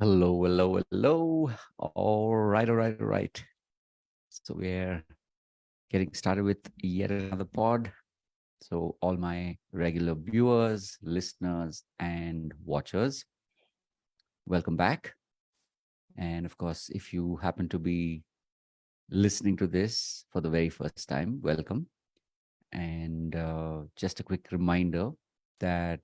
Hello, hello, hello. All right. So we're getting started with yet another pod. So all my regular viewers, listeners, and watchers, welcome back. And of course, if you happen to be listening to this for the very first time, welcome. And just a quick reminder that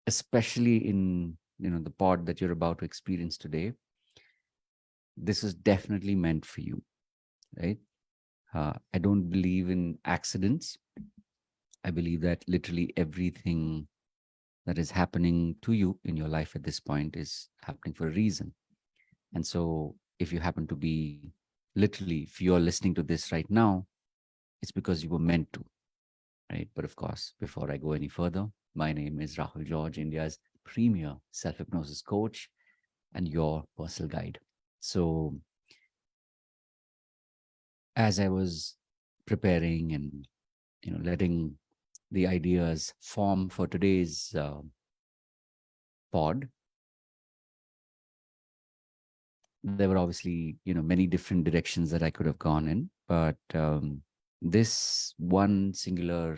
especially in the pod that you're about to experience today, this is definitely meant for you, right? I don't believe in accidents. I believe that literally everything that is happening to you in your life at this point is happening for a reason. And so, if you happen to be literally, if you're listening to this right now, it's because you were meant to, right? But of course, before I go any further, my name is Rahul George, India's premier self hypnosis coach and your personal guide. So, as I was preparing and letting the ideas form for today's pod, there were obviously many different directions that I could have gone in, but this one singular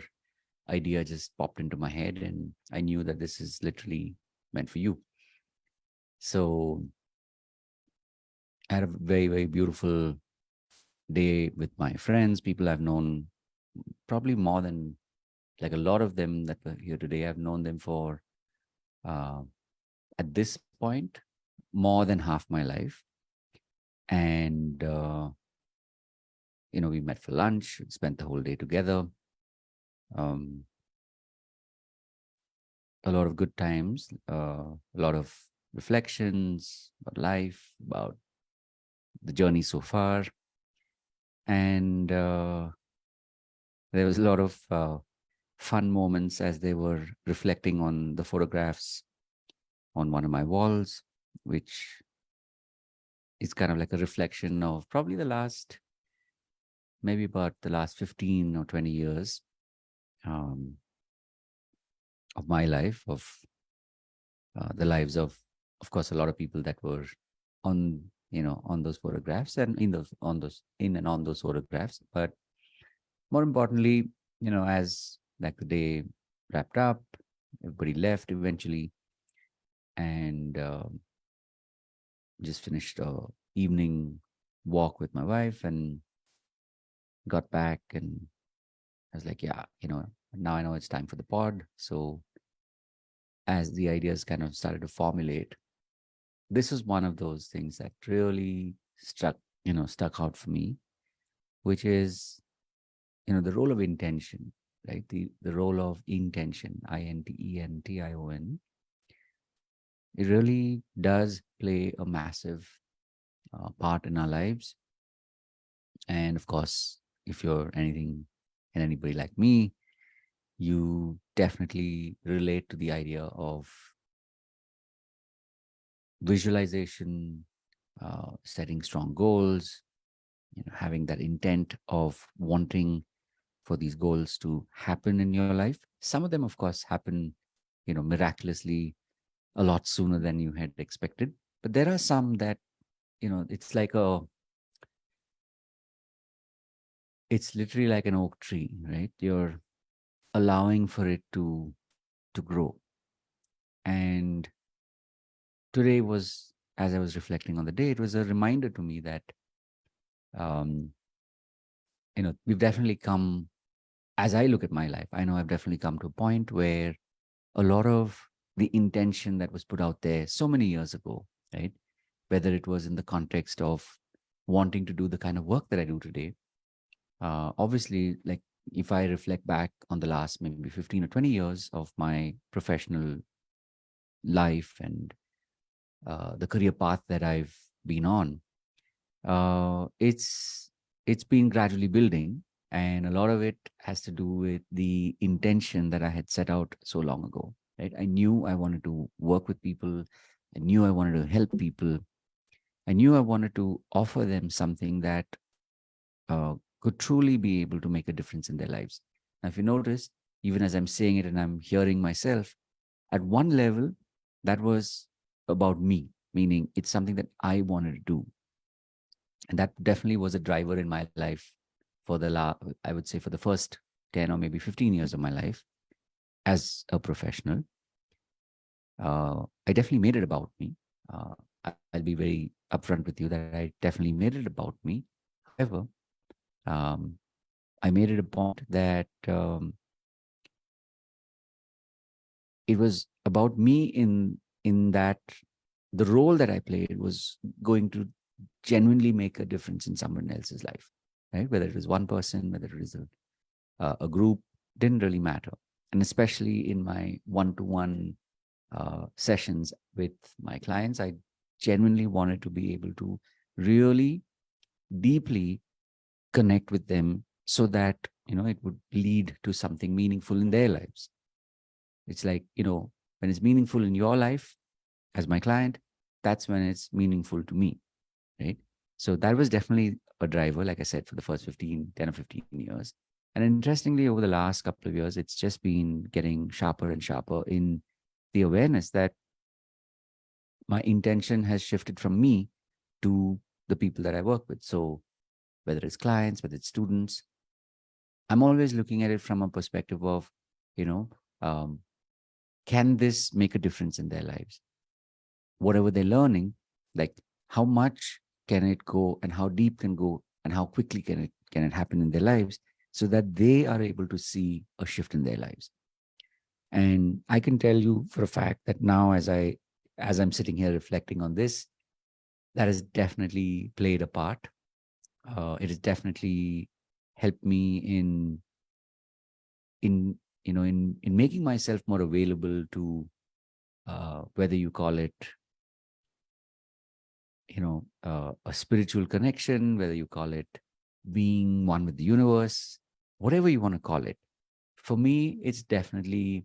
idea just popped into my head, and I knew that this is literally meant for you. So I had a very beautiful day with my friends, people I've known probably more than, like, a lot of them that were here today. I've known them for uh, at this point more than half my life. And we met for lunch, spent the whole day together. um, a lot of good times, a lot of reflections about life, about the journey so far. And there was a lot of fun moments as they were reflecting on the photographs on one of my walls, which is kind of like a reflection of probably maybe about the last 15 or 20 years um, of my life, of the lives of course, a lot of people that were on on those photographs, and in and on those photographs. But more importantly, as like the day wrapped up, everybody left eventually, and just finished a evening walk with my wife, and got back, and I was like, yeah, now I know it's time for the pod. So as the ideas kind of started to formulate, this is one of those things that really stuck out for me, which is the role of intention, right? The role of intention, intention. It really does play a massive part in our lives. And of course, if you're anything and anybody like me, you definitely relate to the idea of visualization, setting strong goals, having that intent of wanting for these goals to happen in your life. Some of them, of course, happen, miraculously a lot sooner than you had expected. But there are some that, it's like it's literally like an oak tree, right? You're allowing for it to grow. And today was, as I was reflecting on the day, it was a reminder to me that, um, we've definitely come, as I look at my life, I know I've definitely come to a point where a lot of the intention that was put out there so many years ago, right? Whether it was in the context of wanting to do the kind of work that I do today. Obviously, like, if I reflect back on the last maybe 15 or 20 years of my professional life and the career path that I've been on, it's been gradually building, and a lot of it has to do with the intention that I had set out so long ago. Right, I knew I wanted to work with people. I knew I wanted to help people. I knew I wanted to offer them something that could truly be able to make a difference in their lives. Now, if you notice, even as I'm saying it and I'm hearing myself, at one level, that was about me, meaning it's something that I wanted to do. And that definitely was a driver in my life for I would say for the first 10 or maybe 15 years of my life as a professional. I definitely made it about me. I'll be very upfront with you that I definitely made it about me. However, um, I made it a point that it was about me in that the role that I played was going to genuinely make a difference in someone else's life, right? Whether it was one person, whether it is a group, didn't really matter. And especially in my one-to-one sessions with my clients, I genuinely wanted to be able to really deeply connect with them so that it would lead to something meaningful in their lives. It's like, when it's meaningful in your life as my client, that's when it's meaningful to me, right? So that was definitely a driver, like I said, for the first 10 or 15 years. And interestingly, over the last couple of years, it's just been getting sharper and sharper in the awareness that my intention has shifted from me to the people that I work with. So whether it's clients, whether it's students, I'm always looking at it from a perspective of, you know, um, can this make a difference in their lives? Whatever they're learning, like how much can it go and how deep can go and how quickly can it happen in their lives so that they are able to see a shift in their lives. And I can tell you for a fact that now as I'm sitting here reflecting on this, that has definitely played a part. It has definitely helped me in in making myself more available to whether you call it a spiritual connection, whether you call it being one with the universe, whatever you want to call it. For me, it's definitely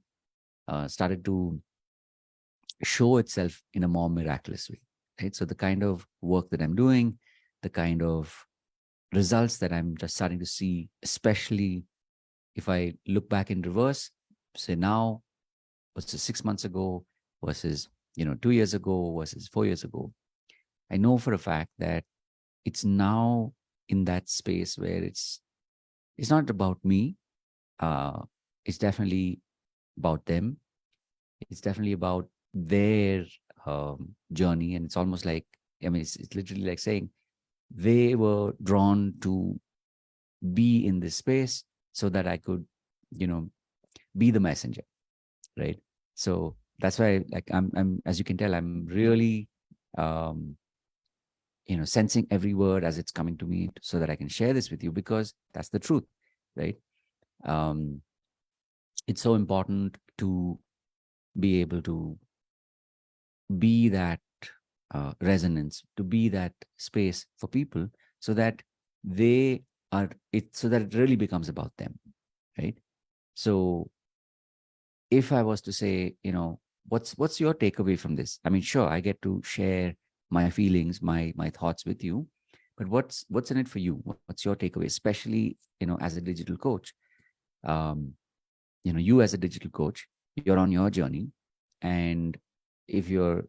started to show itself in a more miraculous way, right? So the kind of work that I'm doing, the kind of results that I'm just starting to see, especially if I look back in reverse, say now versus 6 months ago versus 2 years ago versus 4 years ago, I know for a fact that it's now in that space where it's not about me. It's definitely about them. It's definitely about their journey, and it's almost like it's literally like saying they were drawn to be in this space so that I could, you know, be the messenger, right? So that's why, like, I'm as you can tell, I'm really um, sensing every word as it's coming to me so that I can share this with you because that's the truth, right? Um, it's so important to be able to be that resonance, to be that space for people so that they so that it really becomes about them, right? So if I was to say, what's your takeaway from this? I mean, sure, I get to share my feelings, my thoughts with you, but what's in it for you? What's your takeaway, especially as a digital coach? Um, you as a digital coach, you're on your journey, and if you're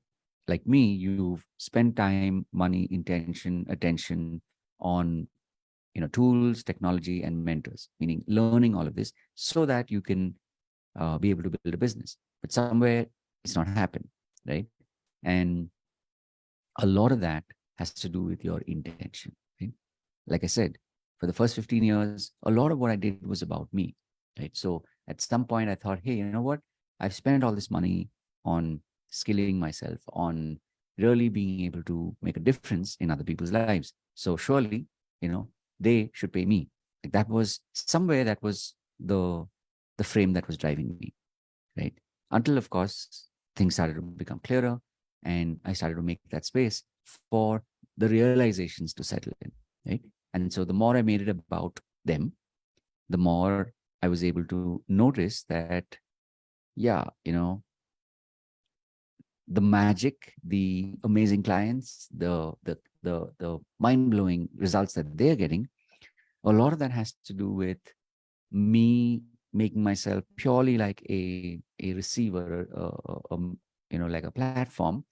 like me, you've spent time, money, intention, attention on tools, technology, and mentors, meaning learning all of this so that you can be able to build a business. But somewhere it's not happened, right? And a lot of that has to do with your intention, right? Like I said, for the first 15 years, a lot of what I did was about me, right? So at some point I thought, hey, you know what? I've spent all this money on skilling myself, on really being able to make a difference in other people's lives. So surely, they should pay me. Like that was somewhere that was the frame that was driving me, right? Until, of course, things started to become clearer and I started to make that space for the realizations to settle in, right? And so the more I made it about them, the more I was able to notice that, yeah, the magic, the amazing clients, the mind-blowing results that they're getting, a lot of that has to do with me making myself purely like a receiver, like a platform,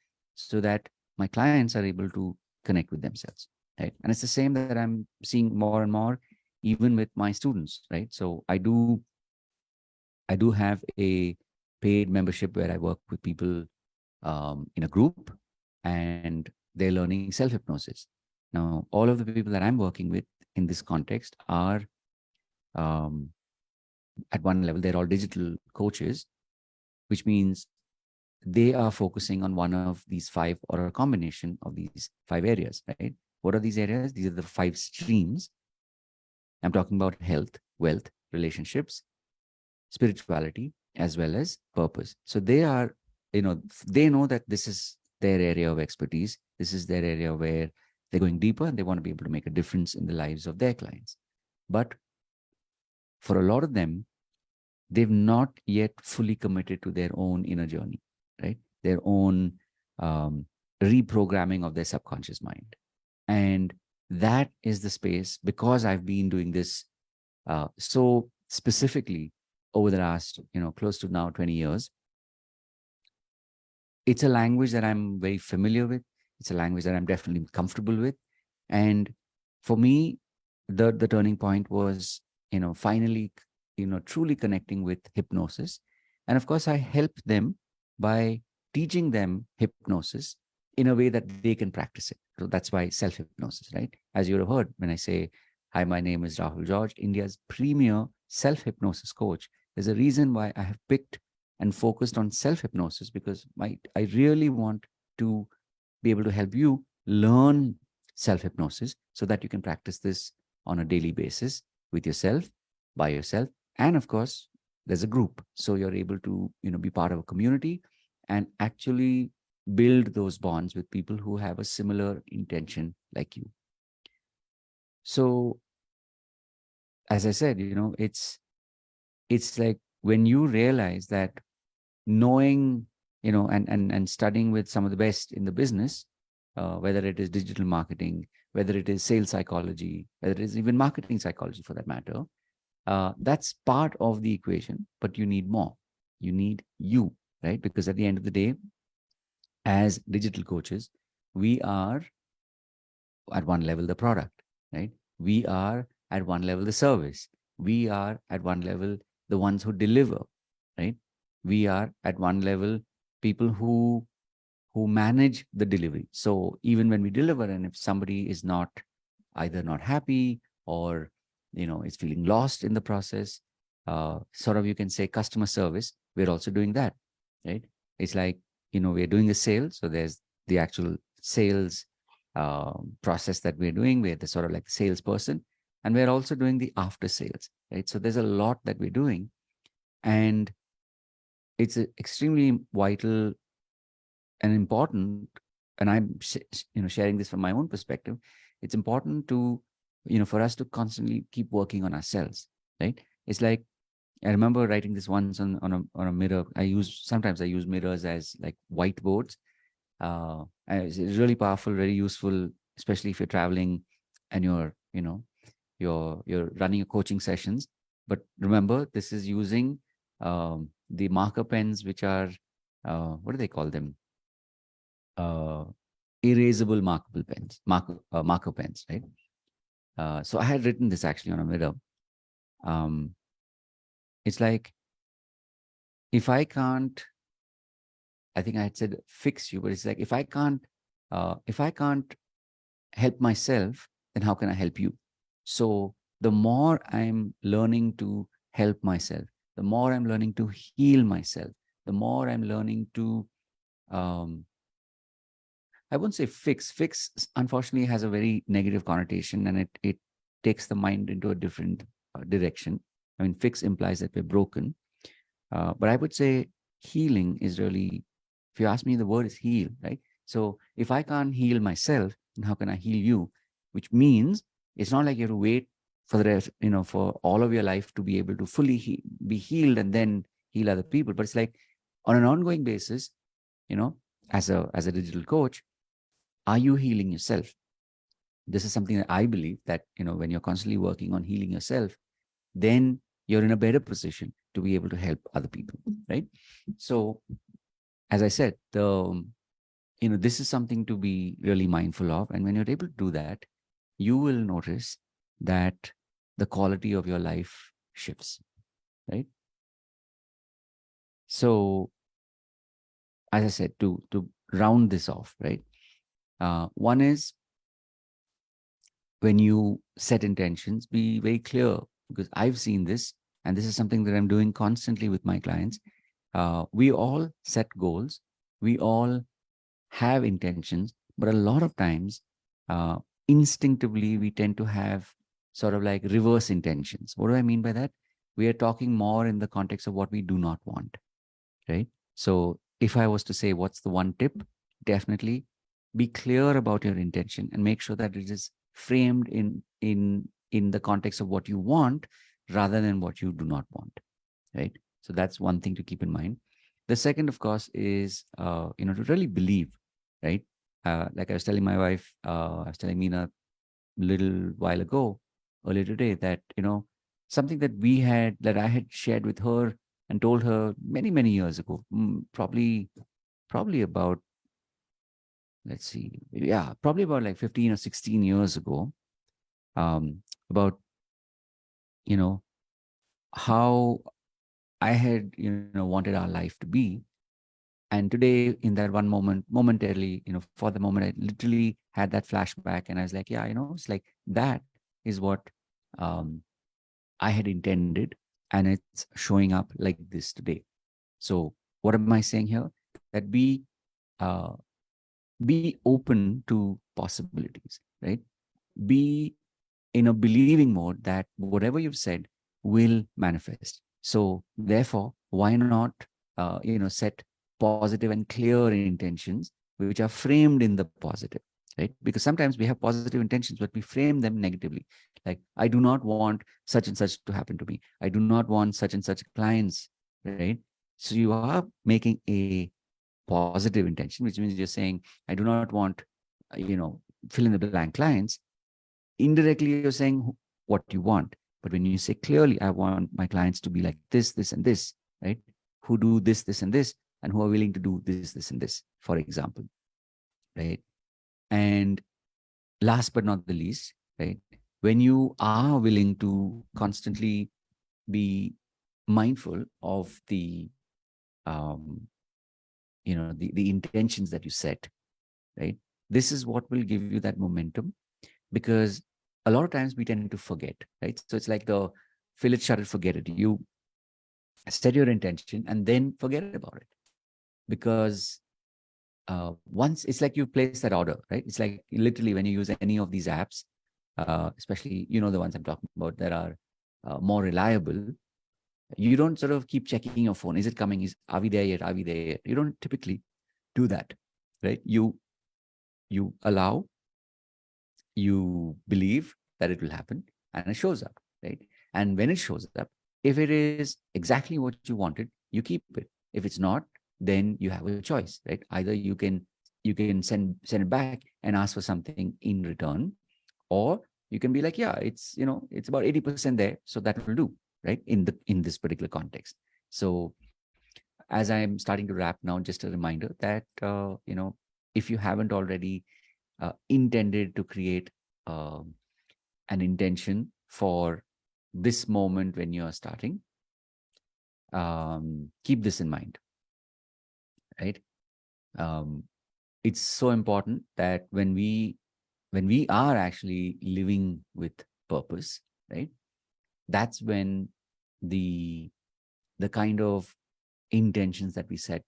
so that my clients are able to connect with themselves, right? And it's the same that I'm seeing more and more, even with my students, right? So I do have a paid membership where I work with people in a group, and they're learning self hypnosis. Now, all of the people that I'm working with in this context are um, at one level, they're all digital coaches, which means they are focusing on one of these five or a combination of these five areas, right? What are these areas? These are the five streams. I'm talking about health, wealth, relationships, spirituality, as well as purpose. So they are, they know that this is their area of expertise. This is their area where they're going deeper and they want to be able to make a difference in the lives of their clients. But for a lot of them, they've not yet fully committed to their own inner journey, right? Their own um, reprogramming of their subconscious mind. And that is the space, because I've been doing this so specifically over the last, close to now 20 years. It's a language that I'm very familiar with. It's a language that I'm definitely comfortable with. And for me, the turning point was, finally, truly connecting with hypnosis. And of course, I help them by teaching them hypnosis in a way that they can practice it. So that's why self hypnosis, right? As you have heard when I say, hi, my name is Rahul George, India's premier self hypnosis coach. There's a reason why I have picked and focused on self hypnosis, because I really want to be able to help you learn self hypnosis so that you can practice this on a daily basis with yourself, by yourself. And of course, there's a group. So you're able to, be part of a community and actually build those bonds with people who have a similar intention like you. So, as I said, it's like when you realize that knowing, and studying with some of the best in the business, whether it is digital marketing, whether it is sales psychology, whether it is even marketing psychology for that matter, that's part of the equation, but you need more. You need you, right? Because at the end of the day, as digital coaches, we are at one level the product, right? We are at one level the service. We are at one level the ones who deliver, right? We are at one level people who manage the delivery. So even when we deliver, and if somebody is not either not happy or is feeling lost in the process, sort of, you can say, customer service, we're also doing that, right? It's like, we're doing a sale, so there's the actual sales process that we're doing. We're the sort of like the salesperson, and we're also doing the after sales, right? So there's a lot that we're doing, and it's extremely vital and important. And I'm sharing this from my own perspective. It's important to, for us to constantly keep working on ourselves, right? It's like, I remember writing this once on a mirror. Sometimes I use mirrors as like whiteboards. And it's really powerful, very useful, especially if you're traveling and you're running your coaching sessions. But remember, this is using the marker pens, which are what do they call them? uh, Erasable marker pens, right? So I had written this actually on a mirror. Um, it's like, if I can't, I think I had said fix you, but it's like, if I can't help myself, then how can I help you? So the more I'm learning to help myself, the more I'm learning to heal myself, the more I'm learning to um, I wouldn't say fix. Fix, unfortunately, has a very negative connotation, and it takes the mind into a different direction. I mean, fix implies that we're broken. But I would say healing is really, if you ask me, the word is heal, right? So if I can't heal myself, then how can I heal you? Which means it's not like you have to wait for the rest, for all of your life to be able to fully be healed and then heal other people. But it's like, on an ongoing basis, you know, as a digital coach, are you healing yourself? This is something that I believe that, when you're constantly working on healing yourself, then you're in a better position to be able to help other people, right? So, as I said, this is something to be really mindful of. And when you're able to do that, you will notice that the quality of your life shifts, right? So, as I said, to round this off, right? One is, when you set intentions, be very clear, because I've seen this, and this is something that I'm doing constantly with my clients. We all set goals, we all have intentions, but a lot of times, uh, instinctively, we tend to have sort of like reverse intentions. What do I mean by that? We are talking more in the context of what we do not want, right? So if I was to say, what's the one tip? Definitely be clear about your intention and make sure that it is framed in the context of what you want rather than what you do not want, right? So that's one thing to keep in mind. The second, of course, is to really believe, right? Like I was telling my wife, I was telling Meena a little while ago, earlier today, that something that I had shared with her and told her many many years ago, probably about, let's see, yeah, probably about like 15 or 16 years ago, about you know how I had wanted our life to be. And today, in that one moment, momentarily, for the moment, I literally had that flashback, and I was like, yeah, it's like that is what um, I had intended, and it's showing up like this today. So, what am I saying here? That uh, be open to possibilities, right? Be in a believing mode that whatever you've said will manifest. So, therefore, why not, set positive and clear intentions which are framed in the positive, right? Because sometimes we have positive intentions, but we frame them negatively. Like, I do not want such and such to happen to me. I do not want such and such clients, right? So you are making a positive intention, which means you're saying, I do not want, fill in the blank clients. Indirectly, you're saying what you want. But when you say clearly, I want my clients to be like this, and this, right? Who do this, and this, and who are willing to do this, and this, for example, right? And last but not the least, right? When you are willing to constantly be mindful of um, the intentions that you set, right? This is what will give you that momentum, because a lot of times we tend to forget, right? So it's like the fill it, shut it, forget it. You set your intention and then forget about it, because once it's like you place that order, right? It's like literally when you use any of these apps, especially the ones I'm talking about that are more reliable. You don't sort of keep checking your phone. Is it coming? Are we there yet? Are we there yet? You don't typically do that, right? You allow, you believe that it will happen, and it shows up, right? And when it shows up, if it is exactly what you wanted, you keep it. If it's not, then you have a choice, right? Either you can send it back and ask for something in return, or you can be like, yeah, it's about 80% there, so that will do, right? In this particular context. So as I'm starting to wrap now, just a reminder that if you haven't already intended to create um, an intention for this moment when you are starting, keep this in mind, right? um, it's so important that when we are actually living with purpose, right, that's when the the kind of intentions that we set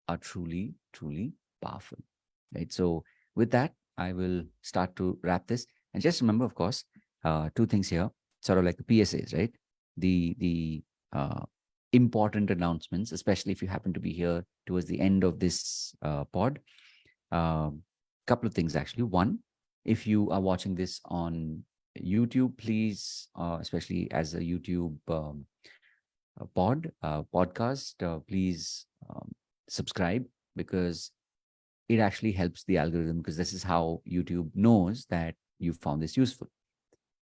are truly truly powerful, right? So with that, I will start to wrap this. And just remember, of course, two things here, sort of like the PSAs, right? The important announcements, especially if you happen to be here towards the end of this pod. Couple of things actually. One, if you are watching this on YouTube, please, especially as a YouTube podcast, please subscribe, because it actually helps the algorithm, because this is how YouTube knows that you found this useful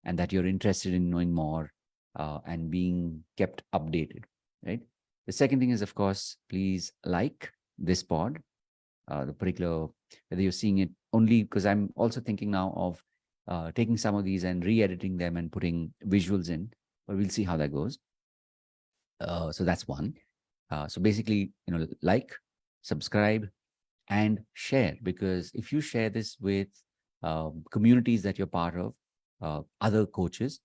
and that you're interested in knowing more and being kept updated, right? The second thing is, of course, please like this pod, the particular whether you're seeing it only, because I'm also thinking now of taking some of these and re-editing them and putting visuals in, but we'll see how that goes. So that's one. So basically, like, subscribe, and share, because if you share this with communities that you're part of, other coaches,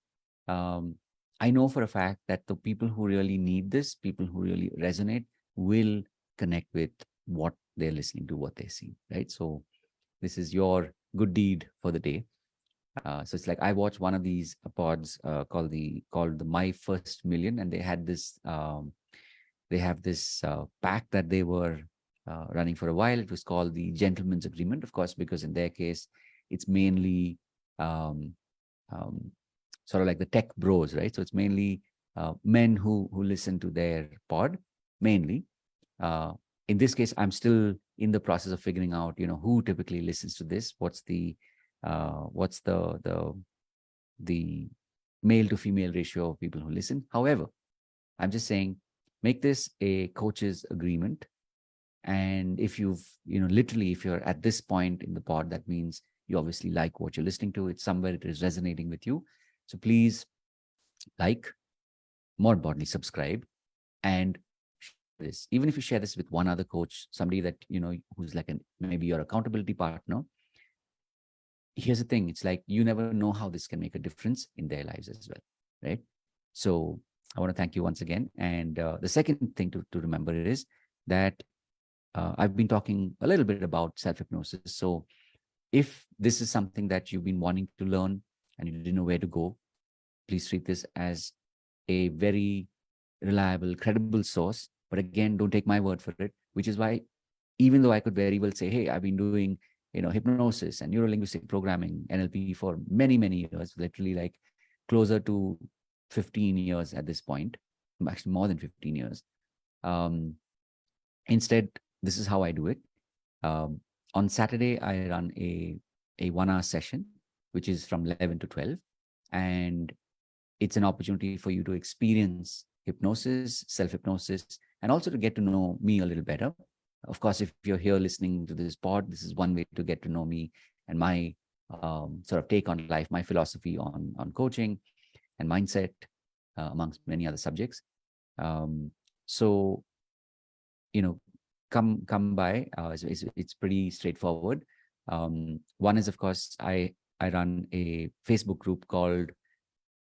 um, I know for a fact that the people who really need this, people who really resonate, will connect with what they're listening to, what they see, right? So this is your good deed for the day. So it's like I watched one of these pods called the My First Million, and they had this they have this pact that they were running for a while. It was called the Gentleman's Agreement, of course, because in their case, it's mainly um, um, sort of like the tech bros, right? So it's mainly men who listen to their pod mainly. Uh, in this case, I'm still in the process of figuring out, who typically listens to this. What's the male to female ratio of people who listen. However, I'm just saying, make this a coach's agreement. And if literally, if you're at this point in the pod, that means you obviously like what you're listening to. It's somewhere it is resonating with you. So please like, more importantly, subscribe, and this. Even if you share this with one other coach, somebody that, who's like maybe your accountability partner, here's the thing. It's like, you never know how this can make a difference in their lives as well. Right. So I want to thank you once again. And the second thing to remember is that I've been talking a little bit about self-hypnosis. So if this is something that you've been wanting to learn and you didn't know where to go, please treat this as a very reliable, credible source. But again, don't take my word for it, which is why, even though I could very well say, hey, I've been doing, hypnosis and neuro-linguistic programming, NLP, for many, many years, literally like closer to 15 years at this point, actually more than 15 years. Instead, this is how I do it. Um, on Saturday, I run a 1 hour session, which is from 11 to 12. And it's an opportunity for you to experience hypnosis, self-hypnosis, and also to get to know me a little better. Of course, if you're here listening to this pod, this is one way to get to know me and my sort of take on life, my philosophy on coaching and mindset, amongst many other subjects. So, come by. It's pretty straightforward. One is, of course, I run a Facebook group called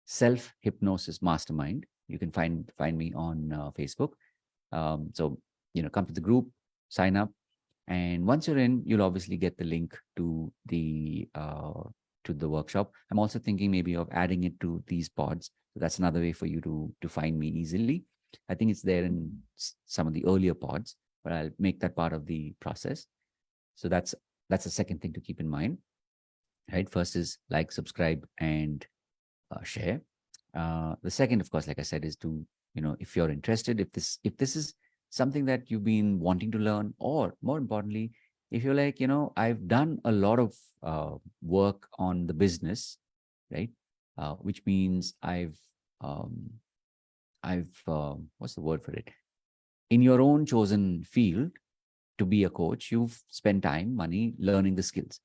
Self Hypnosis Mastermind. You can find me on Facebook. So come to the group, sign up, and once you're in, you'll obviously get the link to the workshop. I'm also thinking maybe of adding it to these pods. So that's another way for you to find me easily. I think it's there in some of the earlier pods, but I'll make that part of the process. So that's the second thing to keep in mind. Right. First is like, subscribe, and share. The second, of course, like I said, is to, if you're interested, if this is something that you've been wanting to learn, or more importantly, if you're like, I've done a lot of work on the business, right? Which means what's the word for it? In your own chosen field, to be a coach, you've spent time, money learning the skills.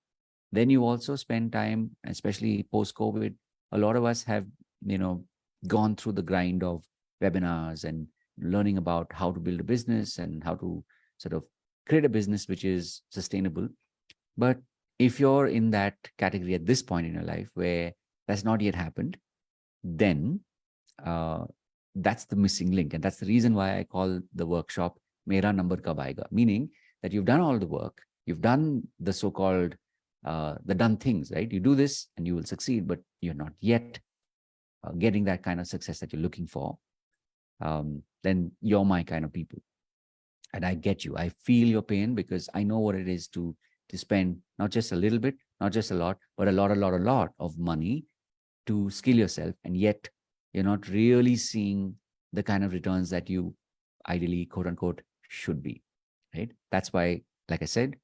Then you also spend time, especially post-COVID, a lot of us have, gone through the grind of webinars and learning about how to build a business and how to sort of create a business which is sustainable. But if you're in that category at this point in your life where that's not yet happened, then uh, that's the missing link. And that's the reason why I call the workshop Mera Number Kab Aayega, meaning that you've done all the work, you've done the so-called the done things, right? You do this and you will succeed, but you're not yet getting that kind of success that you're looking for. Then you're my kind of people. And I get you. I feel your pain, because I know what it is to spend not just a little bit, not just a lot, but a lot of money to skill yourself. And yet you're not really seeing the kind of returns that you ideally, quote unquote, should be, right? That's why, like I said,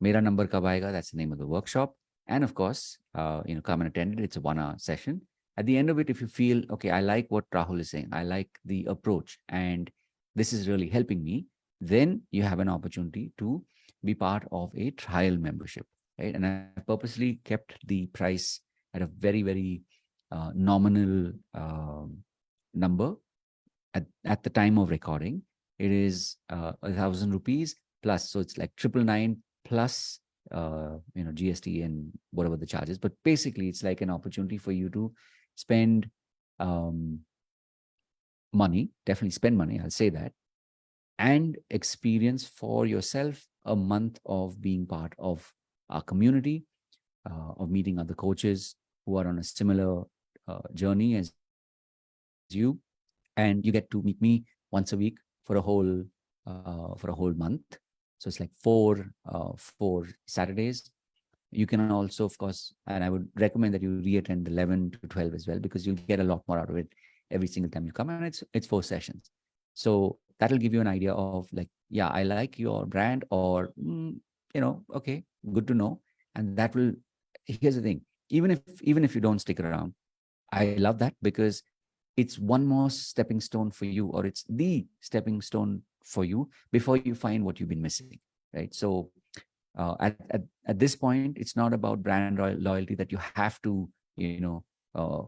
Mera Number Kab Aayega, that's the name of the workshop. And of course, come and attend it. It's a 1 hour session. At the end of it, if you feel, okay, I like what Rahul is saying, I like the approach, and this is really helping me, then you have an opportunity to be part of a trial membership, right? And I purposely kept the price at a very, very nominal number at the time of recording. It is 1,000 rupees plus, so it's like 999 plus GST and whatever the charges. But basically, it's like an opportunity for you to spend um, money, definitely spend money. I'll say that, and experience for yourself a month of being part of our community, of meeting other coaches who are on a similar journey as you, and you get to meet me once a week for a whole month. So it's like four Saturdays. You can also, of course, and I would recommend that you re-attend 11 to 12 as well, because you'll get a lot more out of it every single time you come, and it's 4 sessions. So that'll give you an idea of like, yeah, I like your brand, or okay, good to know. And that will, here's the thing, even if you don't stick around, I love that, because it's one more stepping stone for you, or it's the stepping stone for you before you find what you've been missing, right? So at this point, it's not about brand loyalty that you have to,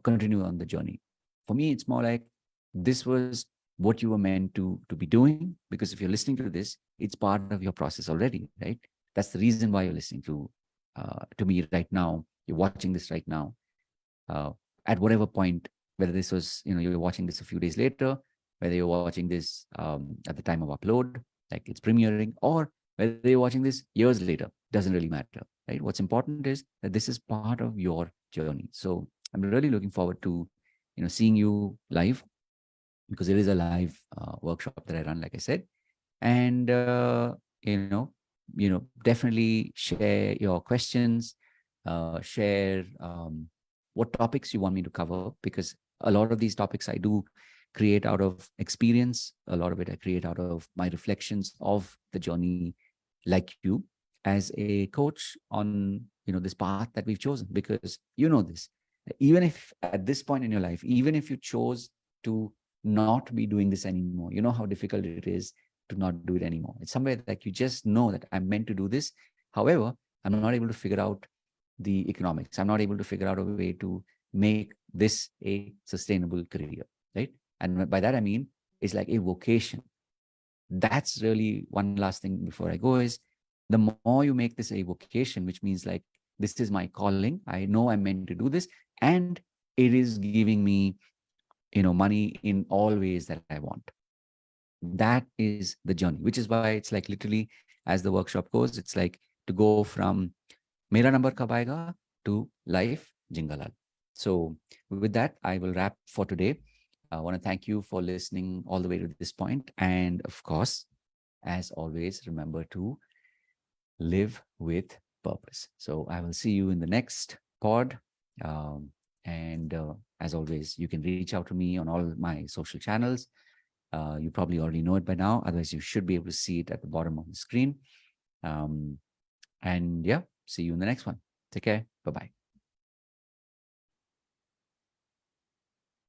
continue on the journey. For me, it's more like this was what you were meant to be doing, because if you're listening to this, it's part of your process already, right? That's the reason why you're listening to me right now. You're watching this right now, uh, at whatever point, whether this was, you're watching this a few days later, whether you're watching this at the time of upload, like it's premiering, or whether you're watching this years later, doesn't really matter, right? What's important is that this is part of your journey. So I'm really looking forward to, seeing you live, because it is a live workshop that I run, like I said. And you know definitely share your questions, share what topics you want me to cover, because a lot of these topics I do create out of experience. A lot of it I create out of my reflections of the journey, like you, as a coach on this path that we've chosen. Because this, even if at this point in your life, even if you chose to not be doing this anymore, you know how difficult it is to not do it anymore. It's somewhere like you just know that I'm meant to do this. However, I'm not able to figure out the economics. I'm not able to figure out a way to make this a sustainable career, right? And by that I mean it's like a vocation. That's really one last thing before I go is, the more you make this a vocation, which means like this is my calling. I know I'm meant to do this, and it is giving me money in all ways that I want. That is the journey, which is why it's like literally, as the workshop goes, it's like to go from mera number kab aayega to life jingalal. So with that, I will wrap for today. I want to thank you for listening all the way to this point. And of course, as always, remember to live with purpose. So I will see you in the next pod. Um, and as always, you can reach out to me on all my social channels. You probably already know it by now. Otherwise, you should be able to see it at the bottom of the screen. And yeah, see you in the next one. Take care. Bye-bye.